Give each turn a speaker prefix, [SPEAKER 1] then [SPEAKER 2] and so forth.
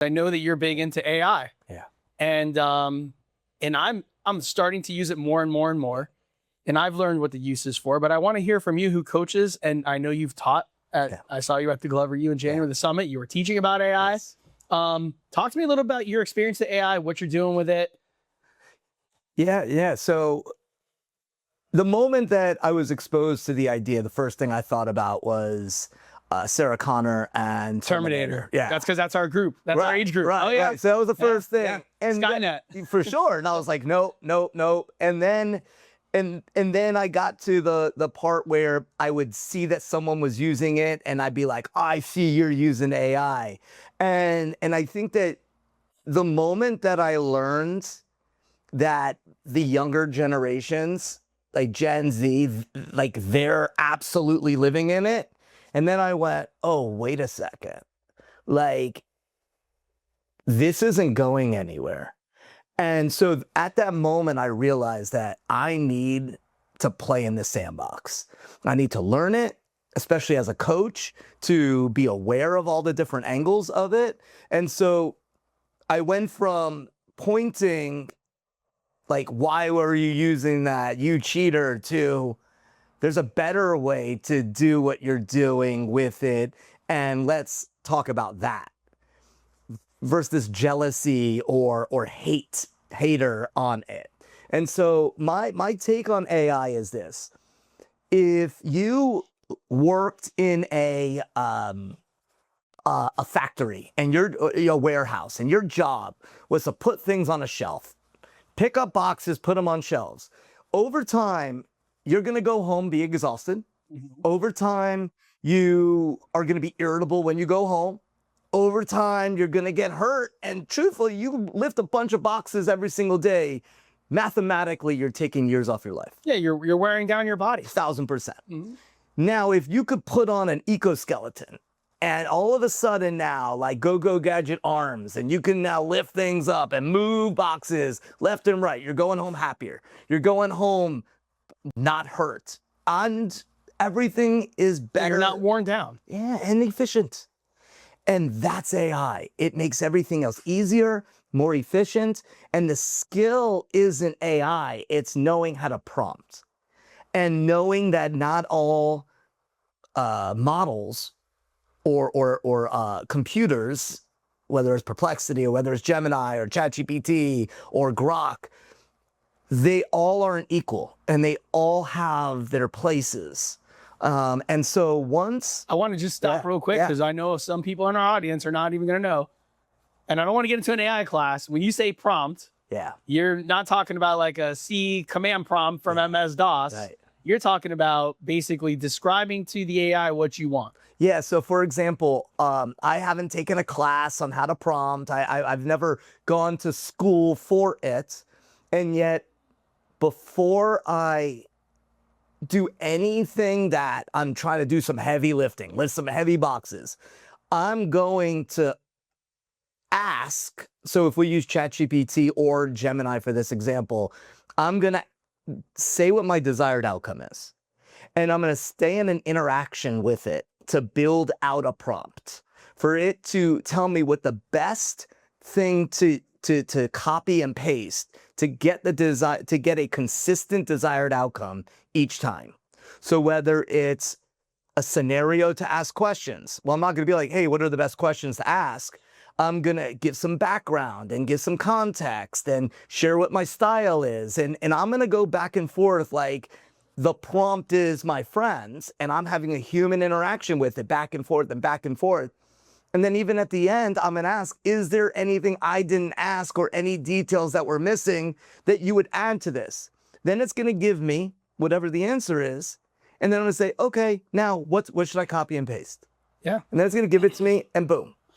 [SPEAKER 1] I know that you're big into AI.
[SPEAKER 2] Yeah.
[SPEAKER 1] And I'm starting to use it more and more and more. And I've learned what the use is for, but I want to hear from you who coaches, and I know you've taught at, I saw you at the Glover U in January, the summit, you were teaching about AI.
[SPEAKER 2] Yes.
[SPEAKER 1] Talk to me a little about your experience with AI, what you're doing with it.
[SPEAKER 2] Yeah. So the moment that I was exposed to the idea, the first thing I thought about was Sarah Connor and Terminator. Yeah.
[SPEAKER 1] That's because that's our group. That's our age group.
[SPEAKER 2] Right,
[SPEAKER 1] oh, yeah.
[SPEAKER 2] Right. So that was the first thing.
[SPEAKER 1] Yeah.
[SPEAKER 2] And
[SPEAKER 1] Skynet.
[SPEAKER 2] For sure. And I was like, no. And then I got to the part where I would see that someone was using it and I'd be like, I see you're using AI. And I think that the moment that I learned that the younger generations, like Gen Z, like they're absolutely living in it. And then I went, oh, wait a second. Like, this isn't going anywhere. And so at that moment, I realized that I need to play in the sandbox. I need to learn it, especially as a coach, to be aware of all the different angles of it. And so I went from pointing, like, why were you using that, you cheater, to there's a better way to do what you're doing with it, and let's talk about that versus jealousy or hater on it. And so my take on AI is this: if you worked in a factory and your warehouse, and your job was to put things on a shelf, pick up boxes, put them on shelves, over time you're going to go home, be exhausted. Over time, you are going to be irritable when you go home. Over time, you're going to get hurt. And truthfully, you lift a bunch of boxes every single day. Mathematically, you're taking years off your life.
[SPEAKER 1] Yeah, you're wearing down your body.
[SPEAKER 2] 1,000%. Now, if you could put on an exoskeleton and all of a sudden now, like Go-Go Gadget arms, and you can now lift things up and move boxes left and right, you're going home happier. You're going home not hurt. And everything is better.
[SPEAKER 1] You're not worn down.
[SPEAKER 2] Yeah, and efficient. And that's AI. It makes everything else easier, more efficient. And the skill isn't AI, it's knowing how to prompt. And knowing that not all models or computers, whether it's Perplexity or whether it's Gemini or ChatGPT or Grok, they all aren't equal, and they all have their places. And so once...
[SPEAKER 1] I want to just stop real quick, because I know some people in our audience are not even going to know. And I don't want to get into an AI class. When you say prompt, you're not talking about like a C command prompt from MS-DOS.
[SPEAKER 2] Right.
[SPEAKER 1] You're talking about basically describing to the AI what you want.
[SPEAKER 2] Yeah, so for example, I haven't taken a class on how to prompt. I've never gone to school for it. And yet, before I do anything that I'm trying to do some heavy lifting, lift some heavy boxes, I'm going to ask. So if we use ChatGPT or Gemini for this example, I'm going to say what my desired outcome is. And I'm going to stay in an interaction with it to build out a prompt for it to tell me what the best thing to copy and paste to get a consistent desired outcome each time. So whether it's a scenario to ask questions, well, I'm not going to be like, hey, what are the best questions to ask? I'm going to give some background and give some context and share what my style is. And I'm going to go back and forth like the prompt is my friends, and I'm having a human interaction with it back and forth and back and forth. And then even at the end, I'm going to ask, is there anything I didn't ask or any details that were missing that you would add to this? Then it's going to give me whatever the answer is. And then I'm going to say, okay, now what should I copy and paste?
[SPEAKER 1] Yeah.
[SPEAKER 2] And then it's going to give it to me, and boom.